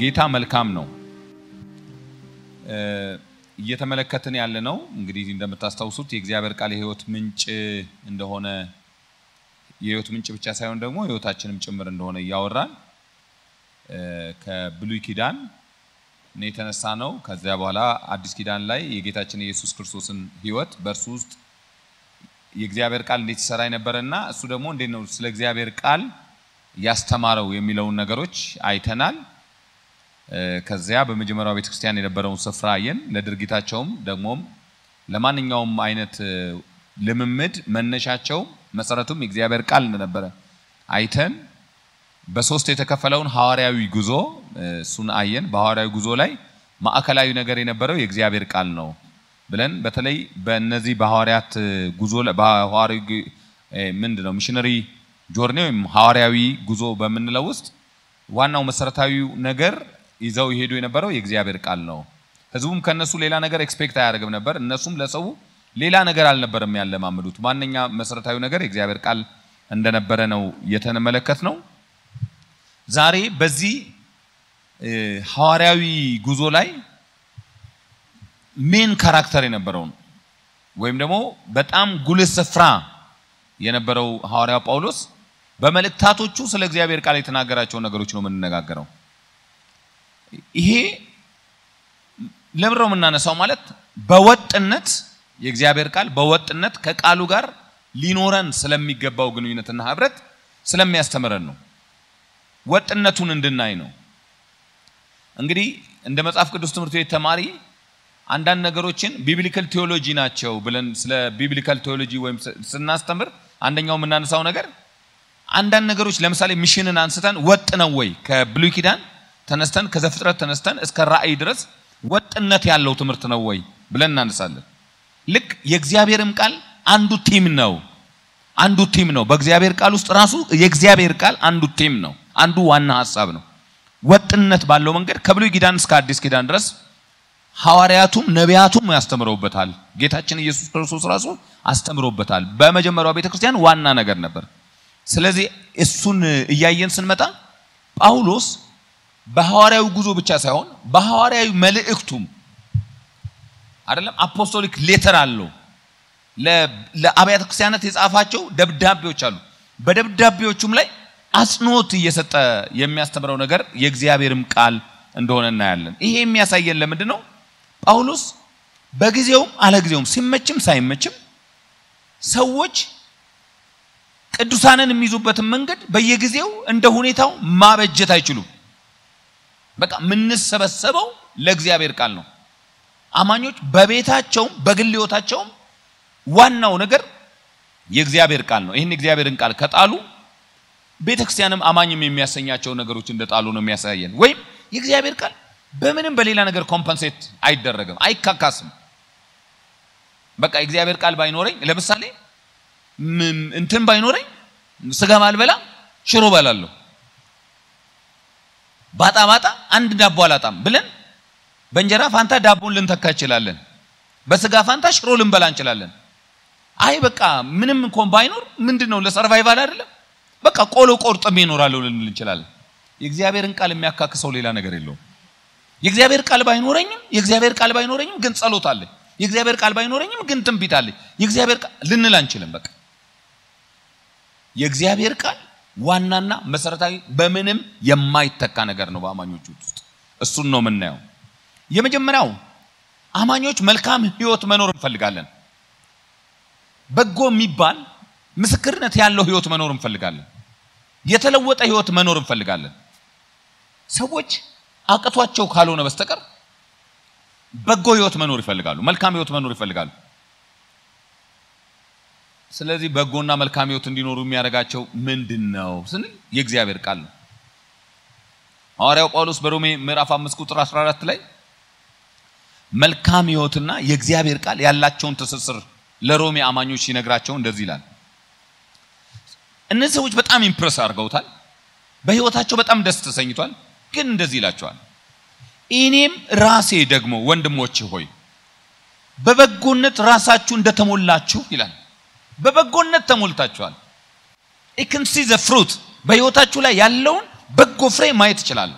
ጌታ መልካም ነው እየተመለከተን ያለ ነው እንግዲህ እንደምታስተውሱት የእግዚአብሔር ቃል የህይወት ምንጭ እንደሆነ የህይወት ምንጭ ብቻ ሳይሆን ደግሞ ህይወታችንም ጭምር እንደሆነ ያወራን ከብሉይ ኪዳን ነው የተነሳነው ከዛ በኋላ አዲስ ኪዳን ላይ የጌታችን ኢየሱስ ክርስቶስን ህይወት በእርሱ ውስጥ የእግዚአብሔር ቃል እንዴት ይሰራ ነበርና እሱ ደግሞ እንዴት ነው ስለ እግዚአብሔር ቃል ያስተማረው የሚለው ነገሮች አይተናል ከዚያ በመጀመሪያው ቤተክርስቲያን የነበረውን ስፍራ አየን ለድርጊታቸውም ደግሞም ለማንኛውም አይነት ልምምድ መነሻቸው መሰረቱም የእግዚአብሔር ቃል እንደነበረ አይተን በሶስት የተከፈለውን ሐዋርያዊ ጉዞ እሱን አየን በሐዋርያዊ ጉዞ ላይ ማዕከላዊ ነገር የነበረው የእግዚአብሔር ቃል ነው ብለን በተለይ በእነዚህ በሐዋርያት ጉዞ በሐዋርያዊ ምንድነው ሚሽነሪ ጆርኒ ወይም ሐዋርያዊ ጉዞ በመንለው ውስጥ ዋናው መሰረታዊው ነገር ይዘው ይሄዱ የነበረው የእግዚአብሔር ቃል ነው ህዝቡም ከነሱ ሌላ ነገር ኤክስፔክት አያደርግም ነበር እነሱም ለሰው ሌላ ነገር አልነበረም ያለማመዱት ማንኛ መሰረታዊው ነገር የእግዚአብሔር ቃል እንደነበረ ነው የተመለከትነው ዛሬ በዚህ ሐዋርያዊ ጉዞ ላይ ሜን ካራክተር የነበረው ወይም ደግሞ በጣም ጉልህ ስፍራ የነበረው ሐዋርያው ጳውሎስ በመልእክታቶቹ ስለ እግዚአብሔር ቃል የተናገራቸው ነገሮች ነው የምንነጋገረው ይሄ ለምረው ምናነሳው ማለት በወጥነት የእግዚአብሔር ቃል በወጥነት ከቃሉ ጋር ሊኖረን ስለሚገባው ግንኙነትና ህብረት ስለሚያስተምረን ነው ወጥነቱን እንድናይ ነው እንግዲህ እንደ መጽሐፍ ቅዱስ ትምህርት ቤት ተማሪ አንዳንድ ነገሮችን ቢብሊካል ቴዎሎጂ ናቸው ብለን ስለ ቢብሊካል ቴዎሎጂ ወይም ስናስተምር አንደኛው ምናነሳው ነገር አንዳንድ ነገሮች ለምሳሌ ሚሽንን አንስተን ወጥ ነው ወይ ከብሉይ ኪዳን ተነስተን ከዘፍጥረት ተነስተን እስከ ራእይ ድረስ ወጥነት ያለው ትምህርት ነው ወይ ብለን እናነሳለን ልክ የእግዚአብሔርም ቃል አንዱ ቲም ነው በእግዚአብሔር ቃል ውስጥ ራሱ የእግዚአብሔር ቃል አንዱ ቲም ነው አንዱ ዋና ሐሳብ ነው ወጥነት ባለው መንገድ ከብሉይ ኪዳን እስከ አዲስ ኪዳን ድረስ ሐዋርያቱም ነቢያቱም ያስተምሩበታል ጌታችን ኢየሱስ ክርስቶስ ራሱ አስተምሮበታል በመጀመሪያው ቤተክርስቲያን ዋና ነገር ነበር ስለዚህ እሱን እያየን ስንመጣ ጳውሎስ በሐዋርያው ጉዞ ብቻ ሳይሆን በሐዋርያው መልእክቱም አይደለም አፖስቶሊክ ሌተር አለው ለአብያተ ክርስቲያናት የጻፋቸው ደብዳቤዎች አሉ በደብዳቤዎቹም ላይ አጽንኦት እየሰጠ የሚያስተምረው ነገር የእግዚአብሔርም ቃል እንደሆነ እናያለን ይሄ የሚያሳየን ለምንድነው ጳውሎስ በጊዜውም አለጊዜውም ሲመችም ሳይመችም ሰዎች ቅዱሳንን የሚይዙበትን መንገድ በየጊዜው እንደ ሁኔታው ማበጀት አይችሉም በቃ ምንሰበሰበው ለእግዚአብሔር ቃል ነው አማኞች በቤታቸው በግልዮታቸው ዋናው ነገር የእግዚአብሔር ቃል ነው ይሄን የእግዚአብሔርን ቃል ከጣሉ ቤተክርስቲያንም አማኝም የሚያሰኛቸው ነገሮች እንደጣሉ ነው የሚያሳየን ወይም የእግዚአብሔር ቃል በምንም በሌላ ነገር ኮምፐንሴት አይደረግም አይካካስም በቃ የእግዚአብሔር ቃል ባይኖረኝ ለምሳሌ እንትን ባይኖረኝ ስጋ ማልበላ ሽሮ በላለሁ ባጣ አንድ ዳቦ አላጣም ብለን በእንጀራ ፋንታ ዳቦን ልንተካ እንችላለን በስጋ ፋንታ ሽሮ ልንበላ እንችላለን አይ በቃ ምንም እንኳን ባይኖር ምንድነው ለሰርቫይቫል አይደለም በቃ ቆሎ ቆርጠም ይኖራል ልንል እንችላለን የእግዚአብሔርን ቃል የሚያካክሰው ሌላ ነገር የለውም የእግዚአብሔር ቃል ባይኖረኝም ግን ጸሎት አለ የእግዚአብሔር ቃል ባይኖረኝም ግን ትንቢት አለ የእግዚአብሔር ቃል ልንል አንችልም በቃ የእግዚአብሔር ቃል ዋናና መሰረታዊ በምንም የማይተካ ነገር ነው በአማኞች ውስጥ እሱን ነው የምናየው የመጀመሪያው አማኞች መልካም ህይወት መኖር እንፈልጋለን በጎ የሚባል ምስክርነት ያለው ህይወት መኖር እንፈልጋለን የተለወጠ ህይወት መኖር እንፈልጋለን ሰዎች አቀቷቸው ካልሆነ በስተቀር በጎ ህይወት መኖር ይፈልጋሉ መልካም ህይወት መኖር ይፈልጋሉ ስለዚህ በጎና መልካም ህይወት እንዲኖሩ የሚያደርጋቸው ምንድነው ስንል የእግዚአብሔር ቃል ነው ሐዋርያው ጳውሎስ በሮሜ ምዕራፍ 5 ቁጥር 14 ላይ መልካም ህይወትና የእግዚአብሔር ቃል ያላቸውን ትስስር ለሮሜ አማኞች ሲነግራቸው እንደዚህ ይላል እነዚህ ሰዎች በጣም ኢምፕረስ አድርገውታል በህይወታቸው በጣም ደስ ተሰኝቷል ግን እንደዚህ ይላቸዋል እኔም ራሴ ደግሞ ወንድሞቼ ሆይ በበጎነት ራሳችሁ እንደተሞላችሁ ይላል በበጎነት ተሞልታችኋል you can see the fruit በህይወታችሁ ላይ ያለውን በጎ ፍሬ ማየት ይችላል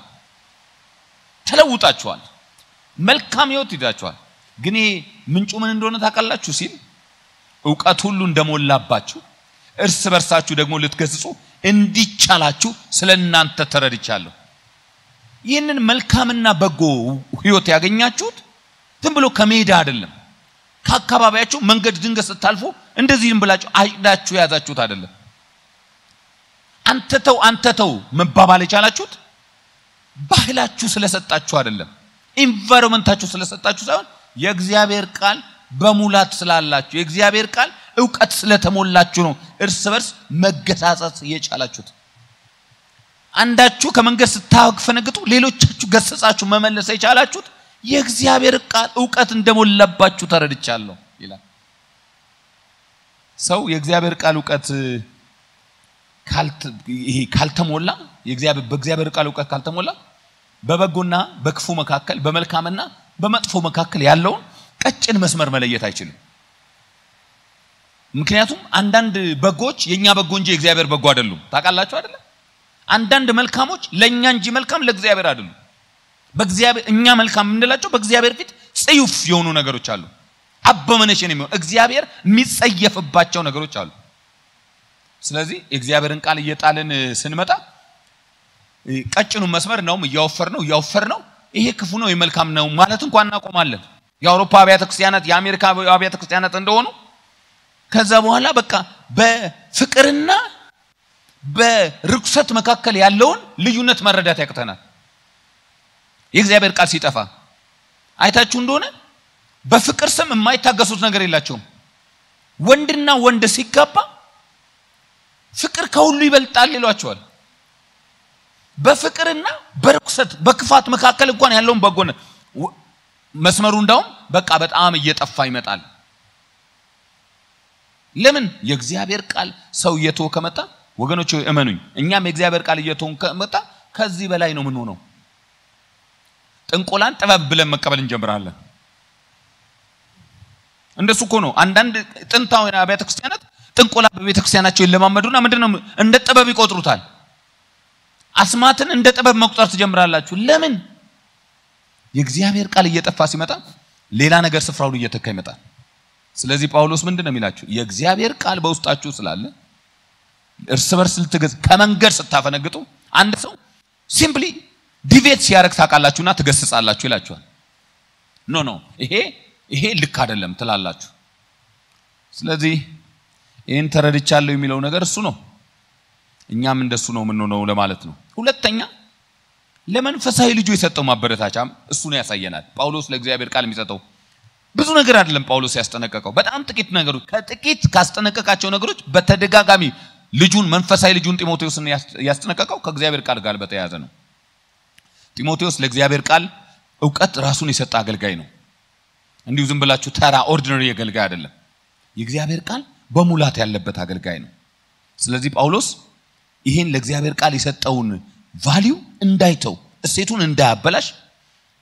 ተለውጣችኋል መልካም ህይወት ይዳችኋል ግን ይሄ ምንጩ ምን እንደሆነ ታውቃላችሁ ሲል ዕውቀት ሁሉ እንደሞላባችሁ እርስ በርሳችሁ ደግሞ ልትገስጹ እንዲቻላችሁ ስለናንተ ተረድቻለሁ ይህንን መልካምና በጎ ህይወት ያገኛችሁት ዝም ብሎ ከሜዳ አይደለም ከአካባቢያችሁ መንገድ ድንገት ስታልፉ እንደዚህም ብላችሁ አይዳችሁ ያዛችሁት አይደለም አንተ ተው መባባል የቻላችሁት ባህላችሁ ስለሰጣችሁ አይደለም ኢንቫይሮመንታችሁ ስለሰጣችሁ ሳይሆን የእግዚአብሔር ቃል በሙላት ስላላችሁ የእግዚአብሔር ቃል ዕውቀት ስለተሞላችሁ ነው እርስ በርስ መገሳጸት የቻላችሁት አንዳችሁ ከመንገድ ስታፈነግጡ ሌሎቻችሁ ገሰጻችሁ መመለስ የቻላችሁት የእግዚአብሔር ቃል ዕውቀት እንደሞላባችሁ ተረድቻለሁ ይላል ሰው የእግዚአብሔር ቃል ዕውቀት ካልተሞላ በእግዚአብሔር ቃል ዕውቀት ካልተሞላ በበጎና በክፉ መካከል በመልካምና በመጥፎ መካከል ያለውን ቀጭን መስመር መለየት አይችልም ምክንያቱም አንዳንድ በጎች የኛ በጎ እንጂ የእግዚአብሔር በጎ አይደሉም ታውቃላችሁ አይደል አንዳንድ መልካሞች ለኛ እንጂ መልካም ለእግዚአብሔር አይደሉም በእግዚአብሔር እኛ መልካም እንላቸው በእግዚአብሔር ፊት ጽዩፍ የሆኑ ነገሮች አሉ አበመነሽን የሚሆን እግዚአብሔር የሚጸየፍባቸው ነገሮች አሉ ስለዚህ የእግዚአብሔርን ቃል እየጣልን ስንመጣ ቀጭኑ መስመር ነው ያወፈር ነው ይሄ ክፉ ነው የመልካም ነው ማለት እንኳን እናቆማለን የአውሮፓ አብያተ ክርስቲያናት የአሜሪካ አብያተ ክርስቲያናት እንደሆኑ ከዛ በኋላ በቃ በፍቅርና በርኩሰት መካከል ያለውን ልዩነት መረዳት ያቅተናል የእግዚአብሔር ቃል ሲጠፋ አይታችሁ እንደሆነ በፍቅር ስም የማይታገሱት ነገር የላቸውም ወንድና ወንድ ሲጋባ ፍቅር ከሁሉ ይበልጣል ይሏቸዋል በፍቅርና በርኩሰት በክፋት መካከል እንኳን ያለውን በጎነት መስመሩ እንዳውም በቃ በጣም እየጠፋ ይመጣል ለምን የእግዚአብሔር ቃል ሰው እየተወ ከመጣ ወገኖች እመኑኝ እኛም የእግዚአብሔር ቃል እየተወ ከመጣ ከዚህ በላይ ነው ምን ሆነው ጥንቆላን ጥበብ ብለን መቀበል እንጀምራለን እንደሱ እኮ ነው አንዳንድ ጥንታዊ አብያተ ክርስቲያናት ጥንቆላ በቤተ ክርስቲያናቸው ይለማመዱና ምንድነው እንደ ጥበብ ይቆጥሩታል አስማትን እንደ ጥበብ መቁጠር ትጀምራላችሁ ለምን የእግዚአብሔር ቃል እየጠፋ ሲመጣ ሌላ ነገር ስፍራውን እየተካ ይመጣል ስለዚህ ጳውሎስ ምንድነው የሚላችሁ የእግዚአብሔር ቃል በውስጣችሁ ስላለ እርስ በርስ ልትገዝ ከመንገድ ስታፈነግጡ አንድ ሰው ሲምፕሊ ዲቬት ሲያረክ ታቃላችሁና ትገስጻላችሁ ይላችኋል ኖ ይሄ ልክ አይደለም ትላላችሁ ስለዚህ ይሄን ተረድቻለሁ የሚለው ነገር እሱ ነው እኛም እንደሱ ነው ምን ነው ለማለት ነው ሁለተኛ ለመንፈሳዊ ልጅ የሰጠው ማበረታቻም እሱ ነው ያሳየናል ጳውሎስ ለእግዚአብሔር ቃል የሚሰጠው ብዙ ነገር አይደለም ጳውሎስ ያስጠነቀቀው በጣም ጥቂት ነገሮች ከጥቂት ካስጠነቀቃቸው ነገሮች በተደጋጋሚ ልጁን መንፈሳዊ ልጁን ጢሞቴዎስን ያስጠነቀቀው ከእግዚአብሔር ቃል ጋር በተያያዘ ነው ጢሞቴዎስ ለእግዚአብሔር ቃል ዕውቀት ራሱን የሰጠ አገልጋይ ነው እንዲሁ ዝም ብላችሁ ተራ ኦርዲናሪ አገልጋይ አይደለም የእግዚአብሔር ቃል በሙላት ያለበት አገልጋይ ነው ስለዚህ ጳውሎስ ይሄን ለእግዚአብሔር ቃል የሰጠውን ቫልዩ እንዳይተው እሴቱን እንዳያበላሽ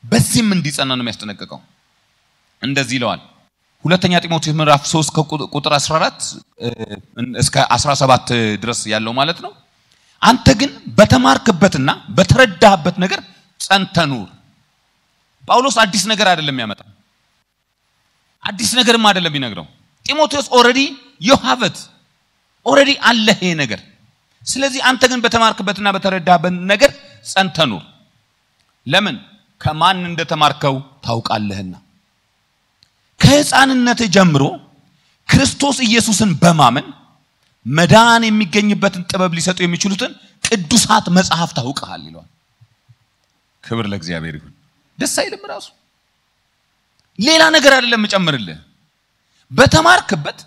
በዚህም እንዲጸና ነው የሚያስጠነቅቀው እንደዚህ ይለዋል ሁለተኛ ጢሞቴዎስ ምዕራፍ 3 ከቁጥር 14 እስከ 17 ድረስ ያለው ማለት ነው አንተ ግን በተማርክበትና በተረዳህበት ነገር ጸንተህ ኑር ጳውሎስ አዲስ ነገር አይደለም ያመጣው አዲስ ነገርም አይደለም ይነግረው ጢሞቴዎስ ኦሬዲ አለ ይሄ ነገር ስለዚህ አንተ ግን በተማርክበትና በተረዳህበት ነገር ጸንተህ ኑር ለምን ከማን እንደተማርከው ታውቃለህና ከሕፃንነት ጀምሮ ክርስቶስ ኢየሱስን በማመን መዳን የሚገኝበትን ጥበብ ሊሰጡ የሚችሉትን ቅዱሳት መጽሐፍ ታውቃል ይላል ክብር ለእግዚአብሔር ይሁን ደስ አይልም ራሱ ሌላ ነገር አይደለም መጨመርልህ በተማርክበት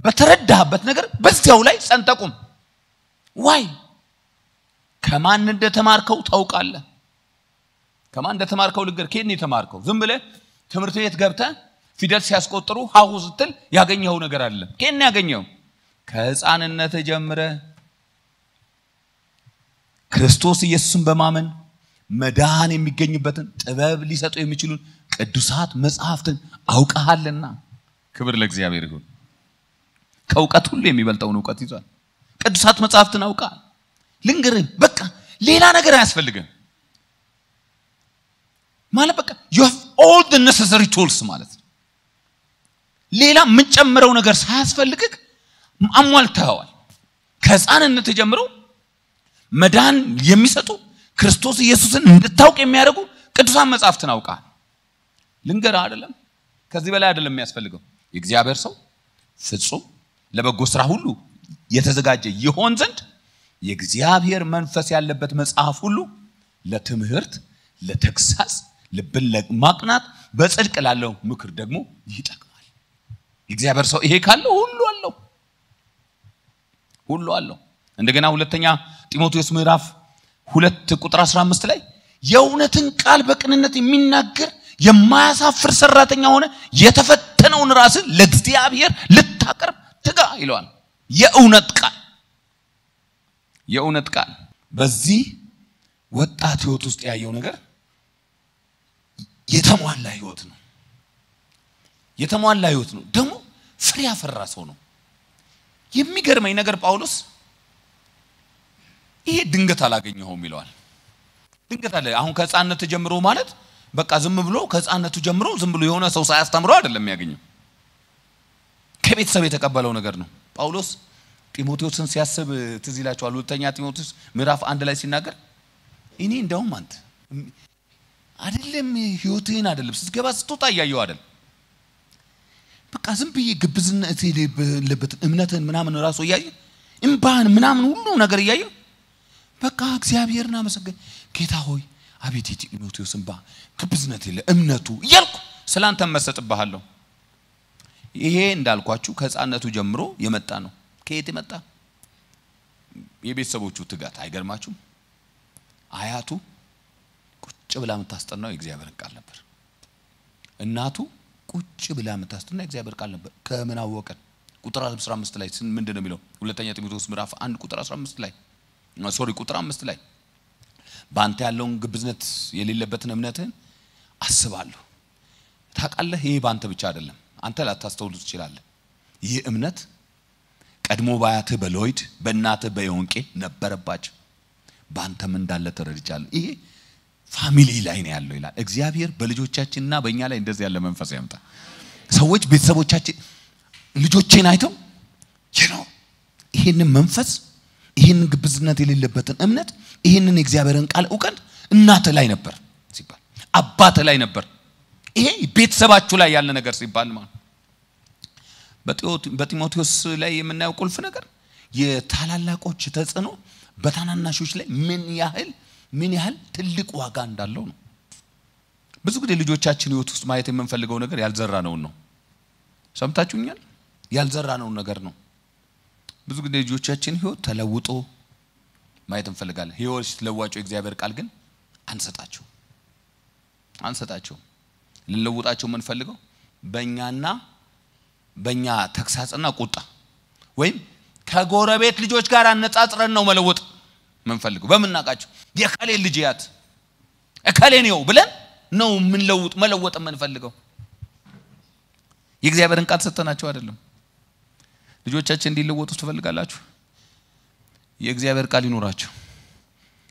በተረዳህበት ነገር በዚያው ላይ ጸንተቁም ዋይ ከማን እንደተማርከው ታውቃለህ ከማን እንደተማርከው ልገር ከኔ ተማርከው ዝም ብለህ ትምህርት ቤት ገብተህ ፊደል ሲያስቆጥሩ ሃው ስትል ያገኘው ነገር አይደለም ከኔ ያገኘው ከሕፃንነት ጀምረ ክርስቶስ ኢየሱስን በማመን መዳን የሚገኝበትን ጥበብ ሊሰጡ የሚችሉ ቅዱሳት መጽሐፍትን አውቀሃልና ክብር ለእግዚአብሔር ይሁን ከዕውቀት ሁሉ የሚበልጠውን ዕውቀት ይዟል ቅዱሳት መጽሐፍትን አውቀሃል ልንገርህ በቃ ሌላ ነገር አያስፈልግም ማለት በቃ you have all the necessary tools ማለት ነው። ሌላ ምን ጨምረው ነገር ሳያስፈልግክ አሟልተዋል። ከሕፃንነት ጀምሮ መዳን የሚሰጡ ክርስቶስ ኢየሱስን እንድታውቅ የሚያደርጉ ቅዱሳን መጻሕፍትን አውቃል። ልንገርህ አይደለም ከዚህ በላይ አይደለም የሚያስፈልገው። የእግዚአብሔር ሰው ፍጹም ለበጎ ስራ ሁሉ የተዘጋጀ ይሆን ዘንድ የእግዚአብሔር መንፈስ ያለበት መጽሐፍ ሁሉ ለትምህርት፣ ለተግሳጽ፣ ልብን ለማቅናት በጽድቅ ላለው ምክር ደግሞ ይጠቅማል። የእግዚአብሔር ሰው ይሄ ካለው ሁሉ አለው። እንደገና ሁለተኛ ጢሞቴዎስ ምዕራፍ 2 ቁጥር 15 ላይ የእውነትን ቃል በቅንነት የሚናገር የማያሳፍር ሰራተኛ ሆነ የተፈተነውን ራስን ለእግዚአብሔር ልታቀርብ ትጋ ይለዋል። የእውነት ቃል በዚህ ወጣት ህይወት ውስጥ ያየው ነገር የተሟላ ህይወት ነው። ደግሞ ፍሬ ያፈራ ሰው ነው። የሚገርመኝ ነገር ጳውሎስ ይሄ ድንገት አላገኘውም ይለዋል። ድንገት አለ። አሁን ከሕፃንነቱ ጀምሮ ማለት በቃ ዝም ብሎ ከሕፃንነቱ ጀምሮ ዝም ብሎ የሆነ ሰው ሳያስተምረው አይደለም የሚያገኘው። ከቤተሰብ የተቀበለው ነገር ነው። ጳውሎስ ጢሞቴዎስን ሲያስብ ትዝ ይላችኋል። ሁለተኛ ጢሞቴዎስ ምዕራፍ 1 ላይ ሲናገር እኔ እንደውም አንተ አይደለም ህይወትህን አይደለም ስትገባ ስትወጣ ያያየው አይደል በቃ ዝም ብዬ ግብዝነት የሌለበት እምነትን ምናምን ራሱ ያያየ እንባን ምናምን ሁሉ ነገር ያያየ በቃ እግዚአብሔርና መሰገን ጌታ ሆይ አቤት ጢሞቴዎስ እንባ ግብዝነት የለ እምነቱ ይልኩ ስላንተ መሰጥብሃለሁ። ይሄ እንዳልኳችሁ ከሕፃንነቱ ጀምሮ የመጣ ነው። ከየት የመጣ? የቤተሰቦቹ ትጋት አይገርማችሁም? አያቱ ቁጭ ብላ የምታስጠናው የእግዚአብሔር ቃል ነበር። እናቱ ቁጭ ብላ የምታስጠናው የእግዚአብሔር ቃል ነበር። ከምን አወቀን? ቁጥር 15 ላይ ምንድነው የሚለው? ሁለተኛ ጢሞቴዎስ ምዕራፍ 1 ቁጥር 15 ላይ ቁጥር 5 ላይ ባንተ ያለውን ግብዝነት የሌለበትን እምነትህን አስባለሁ። ታውቃለህ ይሄ ባንተ ብቻ አይደለም። አንተ ላታስተውሉ ትችላለህ። ይህ እምነት ቀድሞ ባያትህ በሎይድ በእናትህ በዮንቄ ነበረባቸው። ባንተም እንዳለ ተረድቻለሁ። ይሄ ፋሚሊ ላይ ነው ያለው ይላል እግዚአብሔር። በልጆቻችንና በእኛ ላይ እንደዚህ ያለ መንፈስ ያምጣ። ሰዎች ቤተሰቦቻችን ልጆቼን አይተው ይሄንን መንፈስ ይሄንን ግብዝነት የሌለበትን እምነት ይሄንን የእግዚአብሔርን ቃል ዕውቀት እናት ላይ ነበር ሲባል አባት ላይ ነበር። ይሄ ቤተሰባችሁ ላይ ያለ ነገር ሲባል ማለት በጢሞቴዎስ ላይ የምናየው ቁልፍ ነገር የታላላቆች ተጽዕኖ በታናናሾች ላይ ምን ያህል ትልቅ ዋጋ እንዳለው ነው። ብዙ ጊዜ ልጆቻችን ህይወት ውስጥ ማየት የምንፈልገው ነገር ያልዘራነው ነው። ሰምታችሁኛል? ያልዘራነው ነገር ነው። ብዙ ጊዜ ልጆቻችን ህይወት ተለውጦ ማየት እንፈልጋለን። ህይወት ለዋጭው እግዚአብሔር ቃል ግን አንሰጣቸው ልንለውጣቸው የምንፈልገው በእኛ ተክሳጽና ቁጣ ወይም ከጎረቤት ልጆች ጋር አነጻጽረን ነው መለወጥ የምንፈልገው። በመናቃቸው የካሌ ልጅ ያት እካሌን ነው ብለን ነው መለወጥ የምንፈልገው። የእግዚአብሔርን ቃል ሰተናቸው አይደለም። ልጆቻችን እንዲለወጡ ትፈልጋላችሁ? የእግዚአብሔር ቃል ይኖራቸው።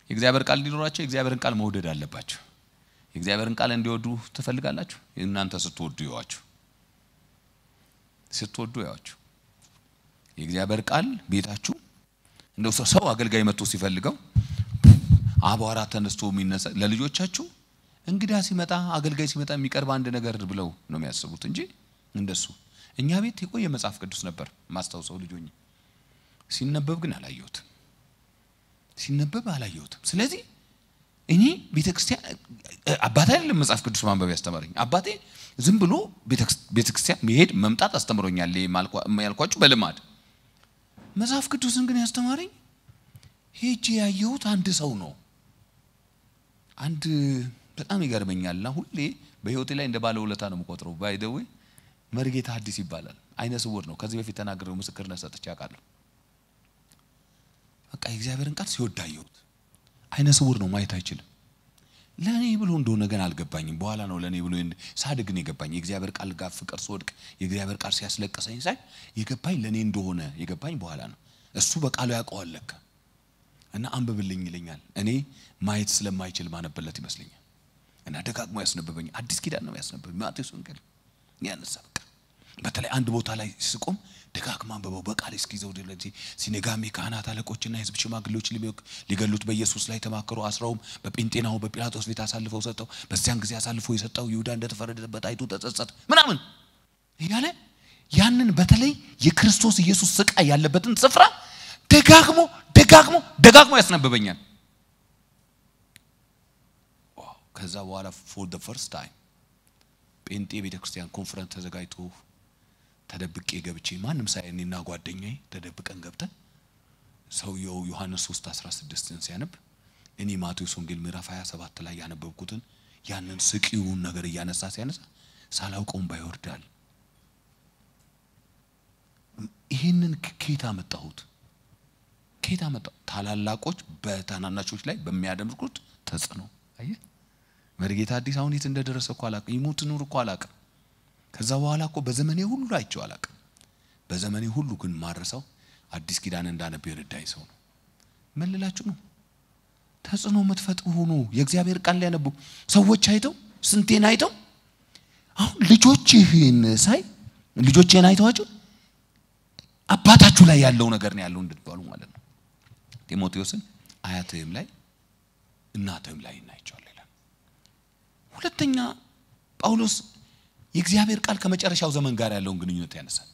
የእግዚአብሔርን ቃል መውደድ አለባቸው። የእግዚአብሔርን ቃል እንዲወዱ ትፈልጋላችሁ? እናንተ ስትወዱ ያዋችሁ የእግዚአብሔር ቃል ቤታችሁ እንደው ሰው አገልጋይ መጥቶ ሲፈልገው አቧራ ተነስቶ የሚነሳ ለልጆቻችሁ እንግዳ ሲመጣ አገልጋይ ሲመጣ የሚቀርብ አንድ ነገር ብለው ነው የሚያስቡት እንጂ እንደሱ እኛ ቤት የቆየ መጽሐፍ ቅዱስ ነበር ማስተዋወሰው ልጆኝ ሲነበብ ግን አላየሁትም። ስለዚህ እኔ ቤተክርስቲያን አባቴ አይደለም መጽሐፍ ቅዱስ ማንበብ ያስተማረኝ። አባቴ ዝም ብሎ ቤተክርስቲያን መሄድ መምጣት አስተምሮኛል ያልኳችሁ በልማድ። መጽሐፍ ቅዱስን ግን ያስተማረኝ ሄጄ ያየሁት አንድ ሰው ነው። አንድ በጣም ይገርመኛልና ሁሌ በህይወቴ ላይ እንደ ባለ ውለታ ነው የምቆጥረው። ባይደው መርጌታ ሐዲስ ይባላል። አይነ ስውር ነው። ከዚህ በፊት ተናግረው ምስክርነት ሰጥቼ አውቃለሁ። በቃ የእግዚአብሔርን ቃል ሲወዳየሁት አይነ ስውር ነው፣ ማየት አይችልም። ለኔ ብሎ እንደሆነ ግን አልገባኝም። በኋላ ነው ለኔ ብሎ ሳድግ ነው የገባኝ። የእግዚአብሔር ቃል ጋር ፍቅር ስወድቅ የእግዚአብሔር ቃል ሲያስለቅሰኝ ሳይ የገባኝ ለኔ እንደሆነ የገባኝ በኋላ ነው። እሱ በቃሉ ያውቀዋል ለካ እና አንብብልኝ ይለኛል። እኔ ማየት ስለማይችል ማነበለት ይመስለኛል። እና ደጋግሞ ያስነበበኝ አዲስ ኪዳን ነው ያስነበበኝ ማቴዎስ ወንጌል ያነሳ በቃ በተለይ አንድ ቦታ ላይ ስቆም ደጋግማ አንበበው በቃል እስኪዘው ደለጂ ሲነጋሚ ካህናት አለቆችና የሕዝብ ሽማግሌዎች ሊገሉት በኢየሱስ ላይ ተማከሩ አስራውም በጴንጤናው በጲላጦስ ቤት አሳልፈው ሰጠው በዚያን ጊዜ አሳልፎ የሰጠው ይሁዳ እንደተፈረደበት አይቶ ተጸጸተ ምናምን እያለ ያንን በተለይ የክርስቶስ ኢየሱስ ስቃይ ያለበትን ስፍራ ደጋግሞ ያስነበበኛል ከዛ በኋላ for the first time ጴንጤ ቤተክርስቲያን ኮንፈረንስ ተዘጋጅቶ ተደብቄ ገብቼ ማንንም ሳይኔና ጓደኛዬ ተደብቀን ገብተን ሰውየው ዮሐንስ 3:16ን ሲያነብ እኔ ማቴዎስ ወንጌል ምዕራፍ 27 ላይ ያነበብኩትን ያንን ስቂውን ነገር ያነሳ ሲያነሳ ሳላውቀውም ባይወርዳል ይሄንን ከኬታ መጣሁት ታላላቆች በታናናሾች ላይ በሚያደምቁት ተጽኖ አየ መርጌታ አዲስ አሁን የት እንደደረሰ እኮ አላቀ ይሞት ኑር እኮ አላቀ ከዛ በኋላ እኮ በዘመኔ ሁሉ አይቼው አላቀ በዘመኔ ሁሉ ግን ማረሳው አዲስ ኪዳን እንዳነብ ይረዳይ ሰው ነው መልላችሁ ነው ተጽኖ መትፈጥሩ ሆኖ የእግዚአብሔር ቃል ላይ ያነቡ ሰዎች አይተው ስንቴን አይተው አሁን ልጆቼን አይተዋቸው አባታችሁ ላይ ያለው ነገር ነው ያለው እንድትባሉ ማለት ነው ጢሞቴዎስን አያተም ላይ እናተም ላይ እናይቻለን ሁለተኛ ጳውሎስ የእግዚአብሔር ቃል ከመጨረሻው ዘመን ጋር ያለውን ግንኙነት ያነሳል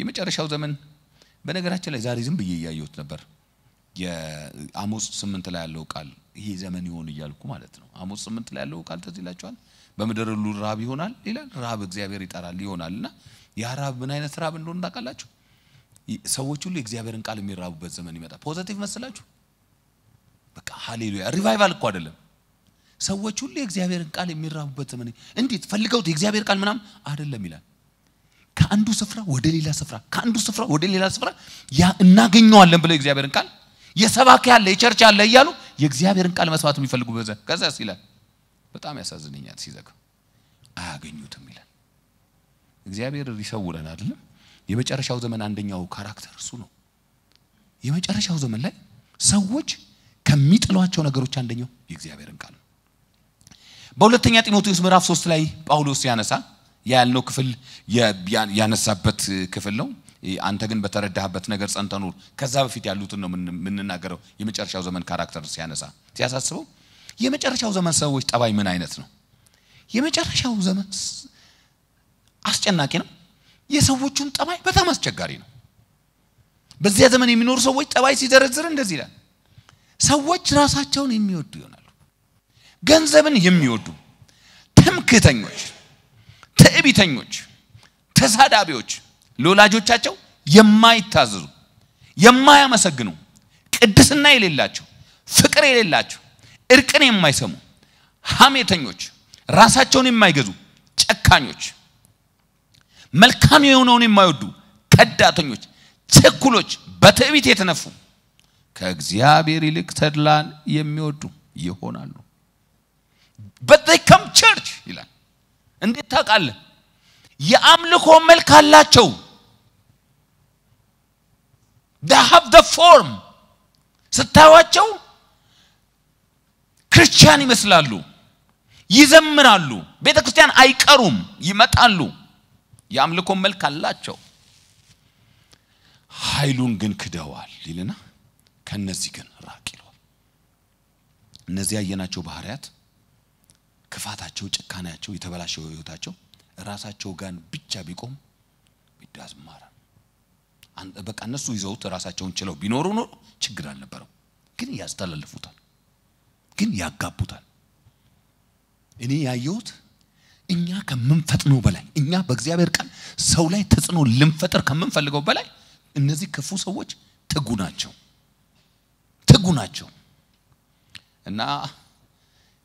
የመጨረሻው ዘመን በነገራችን ላይ ዛሬ ዝም ብዬ ያያዩት ነበር የአሞጽ 8 ላይ ያለው ቃል ይሄ ዘመን ይሆን ይያልኩ ማለት ነው አሞጽ 8 ላይ ያለው ቃል ተዝላችኋል በመደረ ሁሉ ራብ ይሆናል ይላል ራብ እግዚአብሔር ይጠራል ይሆናልና ያ ራብ ምን አይነት ራብ እንደሆነ ታውቃላችሁ ሰዎች ሁሉ የእግዚአብሔርን ቃል የሚራቡበት ዘመን ይመጣ ፖዚቲቭ መስላችሁ በቃ ሃሌሉያ ሪቫይቫል እኮ አይደለም ሰዎች ሁሉ የእግዚአብሔርን ቃል የሚራቡበት ዘመን እንዴት ፈልገውት የእግዚአብሔር ቃል ምናም አይደለም ይላል ከአንዱ ስፍራ ወደ ሌላ ስፍራ ያ እናገኘዋለን ብለው የእግዚአብሔርን ቃል የሰባኪ ያለ የቸርች ያለ ይያሉ የእግዚአብሔርን ቃል መስዋዕት የሚፈልጉ በዛ ከዛስ ይላል በጣም ያሳዝነኛል ሲዘጋ አያገኙትም ይላል እግዚአብሔር ይሰውረን አይደለም የመጨረሻው ዘመን አንደኛው ካራክተር እሱ ነው የመጨረሻው ዘመን ላይ ሰዎች ከሚጥሏቸው ነገሮች አንደኛው የእግዚአብሔርን ቃል በሁለተኛ ጢሞቴዎስ ምዕራፍ 3 ላይ ጳውሎስ ያነሳ ያልነው ክፍል ያነሳበት ክፍል ነው አንተ ግን በተረዳህበት ነገር ጸንተህ ኑር ከዛ በፊት ያሉትን ነው ምንናገረው የመጨረሻው ዘመን ካራክተር ሲያሳስበው የመጨረሻው ዘመን ሰዎች ጠባይ ምን አይነት ነው የመጨረሻው ዘመን አስጨናቂ ነው የሰዎቹን ጠባይ በጣም አስቸጋሪ ነው በዚያ ዘመን የሚኖሩ ሰዎች ጠባይ ሲዘረዝር እንደዚህ ይላል ሰዎች ራሳቸውን የሚወዱ ይሆናሉ ገንዘብን የሚወዱ ትምክህተኞች ትዕቢተኞች ተሳዳቢዎች ለወላጆቻቸው የማይታዘዙ የማያመሰግኑ ቅድስና የሌላቸው ፍቅር የሌላቸው እርቅን የማይሰሙ ሐሜተኞች ራሳቸውን የማይገዙ ጨካኞች መልካም የሆነውን የማይወዱ ከዳተኞች ቸኩሎች በትዕቢት የተነፉ ከእግዚአብሔር ይልቅ ተድላን የሚወዱ ይሆናሉ but they come church ይላል እንዴት ታውቃለህ የአምልኮ መልክ አላቸው they have the form ስታዩአቸው ክርስቲያን ይመስላሉ ይዘምራሉ ቤተክርስቲያን አይቀሩም ይመጣሉ የአምልኮ መልክ አላቸው ኃይሉን ግን ክደዋል ይልና ከነዚህ ግን ራቅ ይላል እነዚህ ያየናቸው ባህሪያት ክፋታቸው ጭካናቸው የተበላሸው ህይወታቸው ራሳቸው ጋር ብቻ ቢቆም ቢዳዝማራ በቃ እነሱ ይዘውት ራሳቸውን ችለው ቢኖሩ ነው ችግር አልነበረው ግን ያስተላልፉታል ግን ያጋቡታል እኔ ያየሁት እኛ ከመንፈጥነው በላይ እኛ በእግዚአብሔር ቃል ሰው ላይ ተጽኖ ልንፈጥር ከመንፈልገው በላይ እነዚህ ክፉ ሰዎች ትጉ ናቸው እና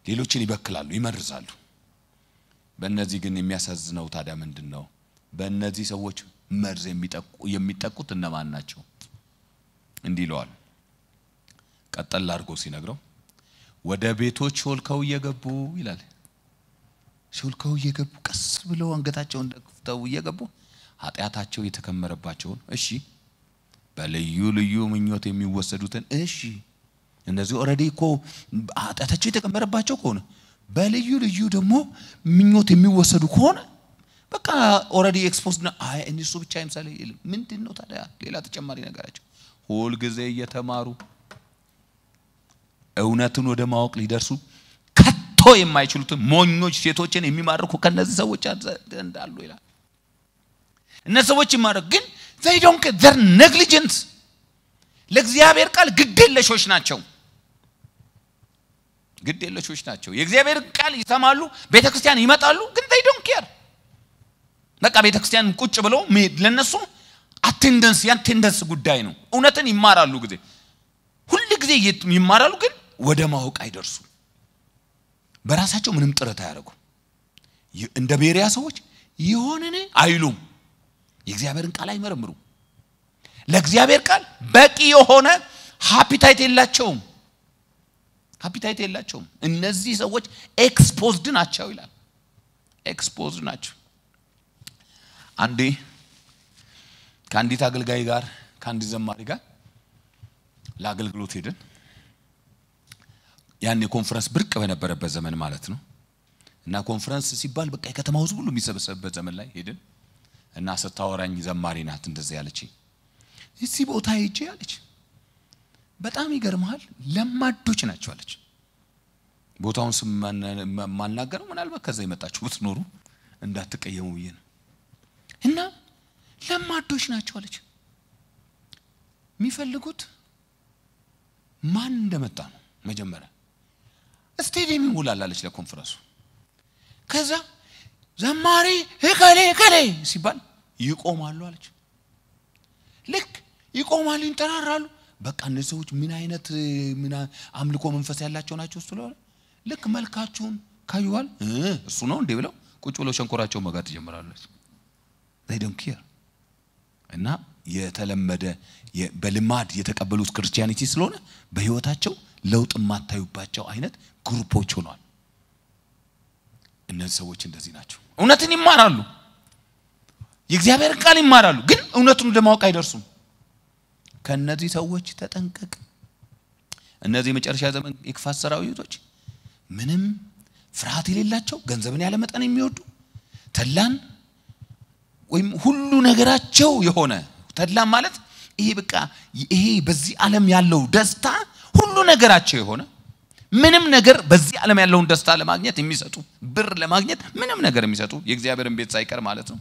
ሌሎችን ይበክላሉ ይመርዛሉ በእነዚህ ግን የሚያሳዝነው ታዲያ ምንድነው በእነዚህ ሰዎች መርዝ የሚጠቁት እነማን ናቸው እንዲለዋል ቀጠል አድርጎ ሲነግረው ወደ ቤቶች ሾልከው እየገቡ ይላል ሾልከው እየገቡ ቀስ ብለው አንገታቸውን ደፍተው እየገቡ ኃጢያታቸው የተከመረባቸውን እሺ በልዩ ልዩ ምኞት የሚወሰዱትን እሺ እነዚህ ኦሬዲ እኮ ኃጢያታቸው የተከመረባቸው ከሆነ በልዩ ልዩ ደግሞ ምኞት የሚወሰዱ ከሆነ በቃ ኦሬዲ ኤክስፖዝድ ነው። አይ እነሱ ብቻ ይምሳሌ ምንድነው ታዲያ ሌላ ተጨማሪ ነገራቸው? ሁሉ ጊዜ እየተማሩ እውነቱን ወደ ማወቅ ሊደርሱ ከቶ የማይችሉት ሞኞች ሴቶችን የሚማርኩ ከነዚህ ሰዎች እንዳሉ ይላል። እነዚህ ሰዎች ይማርኩ ግን they don't care, they're negligent። ለእግዚአብሔር ቃል ግዴለሾች ናቸው። ግዴለሾች ናቸው። የእግዚአብሔር ቃል ይሰማሉ፣ ቤተክርስቲያን ይመጣሉ፣ ግን they don't care። በቃ ቤተክርስቲያን ቁጭ ብለው ለነሱ አቴንደንስ ጉዳይ ነው። እውነትን ይማራሉ ጊዜ ሁሉ ጊዜ ይማራሉ፣ ግን ወደ ማወቅ አይደርሱ። በራሳቸው ምንም ጥረት አያደርጉ። እንደ ቤሪያ ሰዎች ይሆነኔ አይሉም። የእግዚአብሔርን ቃል አይመረምሩ። ለእግዚአብሔር ቃል በቂ የሆነ ሃፒታይት የላቸውም። ሃፒታይት የላቸውም። እነዚህ ሰዎች ኤክስፖዝድ ናቸው ይላል። ኤክስፖዝድ ናቸው። አንዴ ከአንዲት አገልጋይ ጋር ከአንዲት ዘማሪ ጋር ለአገልግሎት ሄድን። ያን የኮንፈረንስ ብርቅ በነበረበት ዘመን ማለት ነው። እና ኮንፈረንስ ሲባል በቃ የከተማው ሁሉ የሚሰበሰብበት ዘመን ላይ ሄድን። እና ስታወራኝ ዘማሪ ናት እንደዚህ ያለች። እዚህ ቦታ ሄጄ አለች በጣም ይገርማል ለማዶች ናቸው አለች። ቦታውን ማናገረው ምናልባት ከዛ ይመጣችሁ ብትኖሩ እንዳትቀየሙ ብዬ ነው። እና ለማዶች ናቸው አለች። የሚፈልጉት ማን እንደመጣ ነው መጀመሪያ ስቴዲየም ይሞላል አለች ለኮንፈረንሱ። ከዛ ዘማሪ እከሌ ሲባል ይቆማሉ አለች። ልክ ይቆማሉ ይንጠራራሉ። በቃ እነዚህ ሰዎች ምን አይነት አምልኮ መንፈስ ያላቸው ናቸው ስለሆነ ልክ መልካቸውን ካዩዋል እሱ ነው እንዴ ብለው ቁጭ ብለው ሸንኮራቸው መጋት ይጀምራሉ። they don't care። እና የተለመደ በልማድ የተቀበሉት ክርስቲያኒቲ ስለሆነ በህይወታቸው ለውጥ ማታዩባቸው አይነት ግሩፖች ሆነዋል። እነዚህ ሰዎች እንደዚህ ናቸው። እውነትን ይማራሉ፣ የእግዚአብሔር ቃል ይማራሉ፣ ግን እውነቱን ለማወቅ አይደርሱም። ከነዚህ ሰዎች ተጠንቀቅ። እነዚህ መጨረሻ ዘመን የክፋት ሰራዊቶች ምንም ፍርሃት የሌላቸው ገንዘብን ያለ መጠን የሚወዱ ተድላን ወይም ሁሉ ነገራቸው የሆነ ተድላን ማለት ይሄ በቃ ይሄ በዚህ ዓለም ያለው ደስታ ሁሉ ነገራቸው የሆነ ምንም ነገር በዚህ ዓለም ያለውን ደስታ ለማግኘት የሚሰጡ ብር ለማግኘት ምንም ነገር የሚሰጡ የእግዚአብሔርን ቤት ሳይቀር ማለት ነው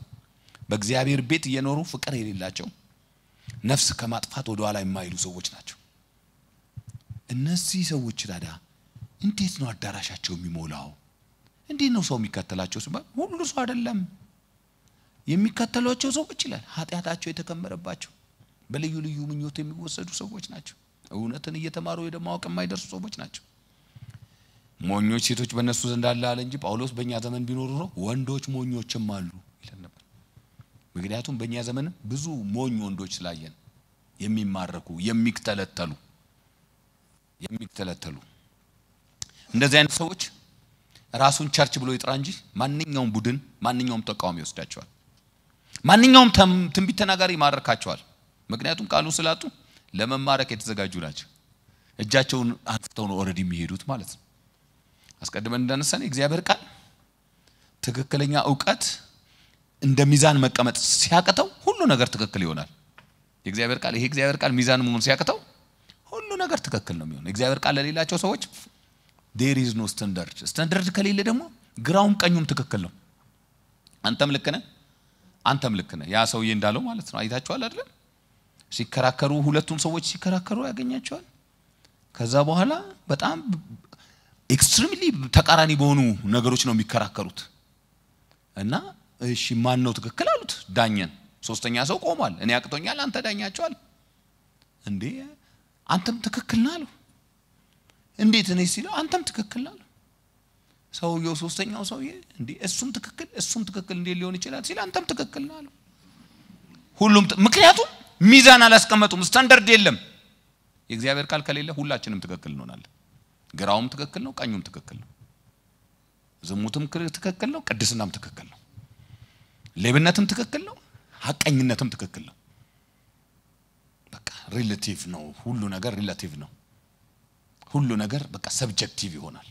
በእግዚአብሔር ቤት እየኖሩ ፍቅር የሌላቸው ነፍስ ከማጥፋት ወደ ኋላ የማይሉ ሰዎች ናቸው። እነዚህ ሰዎች ታዲያ እንዴት ነው አዳራሻቸው የሚሞላው? እንዴት ነው ሰው የሚከተላቸው ሲባል ሁሉ ሰው አይደለም። የሚከተሏቸው ሰዎች ይላል ኃጢያታቸው የተከመረባቸው በልዩ ልዩ ምኞት የሚወሰዱ ሰዎች ናቸው። እውነትን እየተማሩ ወደ ማወቅ የማይደርሱ ሰዎች ናቸው። ሞኞች ሴቶች በእነሱ ዘንድ አለ እንጂ ጳውሎስ በእኛ ዘመን ቢኖር ነው ወንዶች ሞኞችም አሉ ይላል ነበር። ምክንያቱም በእኛ ዘመን ብዙ ሞኝ ወንዶች ስላየን የሚማረኩ የሚክተለተሉ እንደዚህ አይነት ሰዎች ራሱን ቸርች ብሎ ይጥራ እንጂ ማንኛውም ቡድን ማንኛውም ተቃዋሚ ይወስዳቸዋል። ማንኛውም ትንቢት ተናጋሪ ይማርካቸዋል። ምክንያቱም ቃሉ ስላጡ ለመማረክ የተዘጋጁ ናቸው። እጃቸውን አንስተው ነው ኦሬዲ የሚሄዱት ማለት ነው። አስቀድመን እንዳነሳን እግዚአብሔር ቃል ትክክለኛ ዕውቀት እንደ ሚዛን መቀመጥ ሲያቀተው ሁሉ ነገር ትክክል ይሆናል። የእግዚአብሔር ቃል ይሄ እግዚአብሔር ቃል ሚዛን መሆን ሲያቀተው ሁሉ ነገር ትክክል ነው የሚሆነው። እግዚአብሔር ቃል ለሌላቸው ሰዎች there is no standard ከሌለ ደግሞ ግራውም ቀኙም ትክክል ነው። አንተም ልክ ነህ ያ ሰውዬ እንዳለው ማለት ነው። አይታችኋል አይደል? ሲከራከሩ ሁለቱም ሰዎች ሲከራከሩ ያገኛቸዋል። ከዛ በኋላ በጣም ኤክስትሪምሊ ተቃራኒ በሆኑ ነገሮች ነው የሚከራከሩት። እና እሺ ማን ነው ትክክል አሉት። ዳኘን ሶስተኛ ሰው ቆሟል። እኔ አቅቶኛል አንተ ዳኛቸዋል እንዴ አንተም ትክክል ነህ አሉ። እንዴት እኔ ሲለው አንተም ትክክል ነህ አሉ። ሰውየው ሶስተኛው ሰውዬ እንዴ እሱም ትክክል እንዴ ሊሆን ይችላል ሲል አንተም ትክክል ነህ አሉ። ሁሉም ምክንያቱም ሚዛን አላስቀመጡም። ስታንዳርድ የለም። የእግዚአብሔር ቃል ከሌለ ሁላችንም ትክክል እንሆናለን። ግራውም ትክክል ነው ቀኙም ትክክል ነው። ዝሙትም ትክክል ነው ቅድስናም ትክክል ነው። ሌብነትም ትክክል ነው ሐቀኝነትም ትክክል ነው። በቃ ሪሌቲቭ ነው። ሁሉ ነገር ሪሌቲቭ ነው። ሁሉ ነገር በቃ ሰብጀክቲቭ ይሆናል።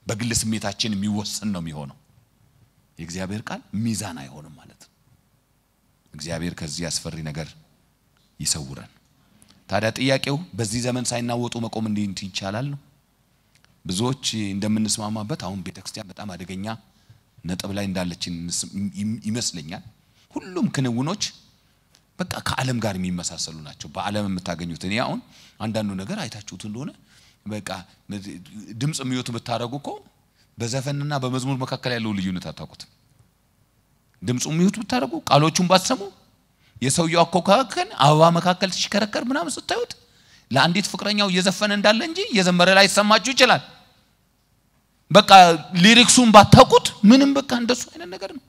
በግል ስሜታችን የሚወሰን ነው የሚሆነው። የእግዚአብሔር ቃል ሚዛን አይሆንም ማለት ነው። እግዚአብሔር ከዚህ አስፈሪ ነገር ይሰውረን። ታዲያ ጥያቄው በዚህ ዘመን ሳይናወጡ መቆም እንዴት ይቻላል ነው። ብዙዎች እንደምንስማማበት አሁን ቤተክርስቲያን በጣም አደገኛ ነጥብ ላይ እንዳለች ይመስለኛል። ሁሉም ክንውኖች በቃ ከዓለም ጋር የሚመሳሰሉ ናቸው። በዓለም የምታገኙት እኔ አሁን አንዳንዱ ነገር አይታችሁት እንደሆነ በቃ ድምጽ የሚወጡ ብታረጉኮ በዘፈንና በመዝሙር መካከል ያለው ልዩነት አታውቁትም። ድምጹ የሚወጡ ብታረጉ ቃሎቹን ባትሰሙ የሰውየው አኮካከን አበባ መካከል ሲሽከረከር ምናምን ስታዩት ለአንዲት ፍቅረኛው እየዘፈነ እንዳለ እንጂ እየዘመረ ላይ ሰማችሁ ይችላል። በቃ ሊሪክሱን ባታውቁት ምንም በቃ እንደሱ አይነት ነገር ነው።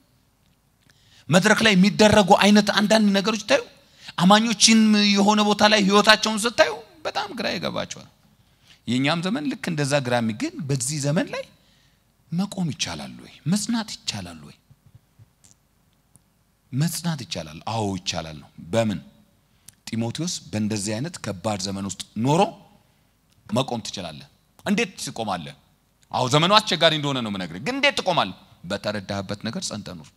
መድረክ ላይ የሚደረጉ አይነት አንዳንድ ነገሮች ታዩ አማኞችን የሆነ ቦታ ላይ ህይወታቸውን ስታዩ በጣም ግራ ይገባቸዋል። የኛም ዘመን ልክ እንደዛ ግራ የሚገኝ በዚህ ዘመን ላይ መቆም ይቻላል ወይ? መጽናት ይቻላል ወይ? መጽናት ይቻላል? አዎ ይቻላል ነው። በምን? ጢሞቴዎስ በእንደዚህ አይነት ከባድ ዘመን ውስጥ ኖሮ መቆም ትችላለህ። እንዴት ትቆማለህ? አዎ ዘመኑ አስቸጋሪ እንደሆነ ነው የምነግርህ። ግን እንዴት ትቆማለህ? በተረዳህበት ነገር ጸንተህ ኑር።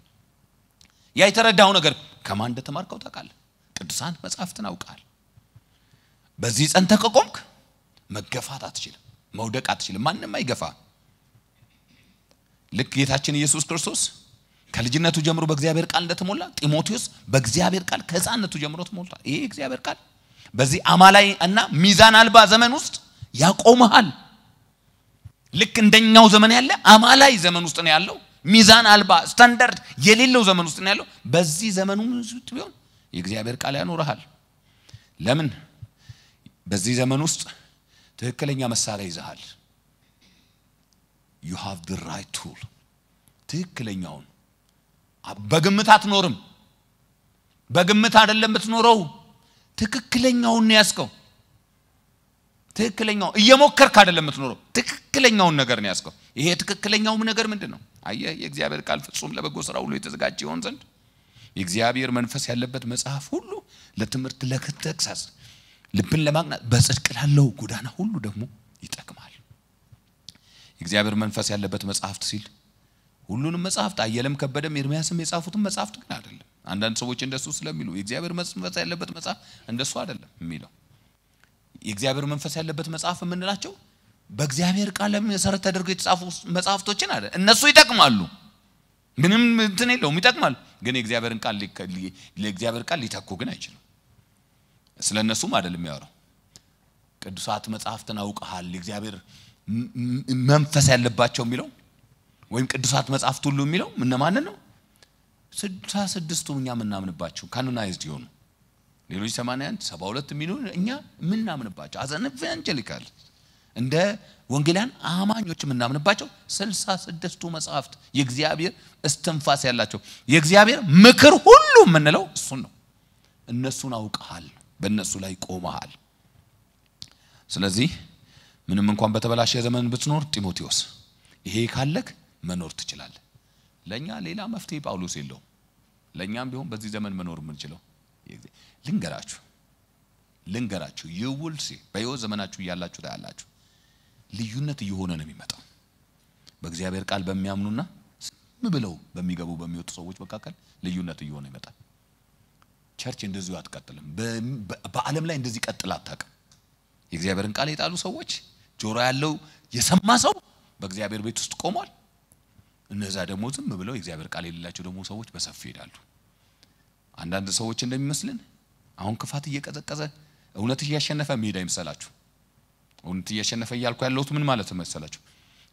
ያ የተረዳው ነገር ከማን እንደተማርከው ታውቃለህ። ቅዱሳን መጻሕፍትን አውቃል። በዚህ ጸንተህ ከቆምክ መገፋት አትችልም፣ መውደቅ አትችልም። ማንንም አይገፋ። ልክ ጌታችን ኢየሱስ ክርስቶስ ከልጅነቱ ጀምሮ በእግዚአብሔር ቃል እንደተሞላ ጢሞቴዎስ በእግዚአብሔር ቃል ከሕፃንነቱ ጀምሮ ተሞልቷል። ይሄ እግዚአብሔር ቃል በዚህ አማላይ እና ሚዛን አልባ ዘመን ውስጥ ያቆምሃል። ልክ እንደኛው ዘመን ያለ አማላይ ዘመን ውስጥ ነው ያለው። ሚዛን አልባ ስታንዳርድ የሌለው ዘመን ውስጥ ነው ያለው። በዚህ ዘመኑ ውስጥ ቢሆን የእግዚአብሔር ቃል ያኖርሃል። ለምን? በዚህ ዘመን ውስጥ ትክክለኛ መሳሪያ ይዘሃል። you have the right tool። ትክክለኛውን በግምት አትኖርም። በግምት አይደለም የምትኖረው። ትክክለኛውን ነው ያስከው። ትክክለኛው እየሞከርክ አይደለም የምትኖረው። ትክክለኛውን ነገር ነው ያስከው። ይሄ ትክክለኛው ነገር ምንድነው? አየህ የእግዚአብሔር ቃል ፍጹም ለበጎ ስራ ሁሉ የተዘጋጀ ይሆን ዘንድ የእግዚአብሔር መንፈስ ያለበት መጽሐፍ ሁሉ ለትምህርት፣ ለተግሳጽ፣ ልብን ለማቅናት በጽድቅ ላለው ጎዳና ሁሉ ደግሞ ይጠቅማል። የእግዚአብሔር መንፈስ ያለበት መጽሐፍት ሲል ሁሉንም መጽሐፍት አየለም ከበደም ኤርምያስም የጻፉትን መጽሐፍት ግን አይደለም። አንዳንድ ሰዎች እንደሱ ስለሚሉ የእግዚአብሔር መንፈስ ያለበት መጽሐፍ እንደሱ አይደለም የሚለው። የእግዚአብሔር መንፈስ ያለበት መጽሐፍ የምንላቸው በእግዚአብሔር ቃል መሰረት ተደርገው የተጻፉ መጽሐፍቶችን አይደል። እነሱ ይጠቅማሉ፣ ምንም እንትን የለውም፣ ይጠቅማሉ። ግን የእግዚአብሔርን ቃል ለእግዚአብሔር ቃል ሊተኩ ግን አይችሉም። ስለነሱም አይደለም ያወራው። ቅዱሳት መጽሐፍትን አውቀሃል የእግዚአብሔር መንፈስ ያለባቸው የሚለው ወይም ቅዱሳት መጽሐፍት ሁሉ የሚለው እነማን ነው? 66ቱ እኛ ምናምንባቸው ካኖናይዝድ ይሆኑ። ሌሎች 81 72 የሚሉ እኛ ምናምንባቸው አዘን ኢቫንጀሊካል እንደ ወንጌላን አማኞች ምናምንባቸው 66ቱ መጽሐፍት የእግዚአብሔር እስትንፋስ ያላቸው የእግዚአብሔር ምክር ሁሉ ምንለው እሱን ነው። እነሱን አውቀሃል፣ በእነሱ ላይ ቆመሃል። ስለዚህ ምንም እንኳን በተበላሸ ዘመን ብትኖር ጢሞቴዎስ ይሄ ካለክ መኖር ትችላለህ። ለኛ ሌላ መፍትሄ ጳውሎስ የለው። ለኛም ቢሆን በዚህ ዘመን መኖር የምንችለው ልንገራችሁ ይውልሲ በየው ዘመናችሁ ያላችሁ ታያላችሁ። ልዩነት እየሆነ ነው የሚመጣው በእግዚአብሔር ቃል በሚያምኑና ዝም ብለው በሚገቡ በሚወጡ ሰዎች መካከል ልዩነት እየሆነ ይመጣል። ቸርች እንደዚሁ አትቀጥልም። በዓለም ላይ እንደዚህ ቀጥላ አታውቅም። የእግዚአብሔርን ቃል የጣሉ ሰዎች ጆሮ ያለው የሰማ ሰው በእግዚአብሔር ቤት ውስጥ ቆሟል። እነዛ ደግሞ ዝም ብለው የእግዚአብሔር ቃል የሌላቸው ደግሞ ሰዎች በሰፊ ይሄዳሉ። አንዳንድ ሰዎች እንደሚመስልን አሁን ክፋት እየቀዘቀዘ እውነት እያሸነፈ መሄድ አይመስላችሁ። እውነት እያሸነፈ ያልኩ ያለውት ምን ማለት መሰላችሁ?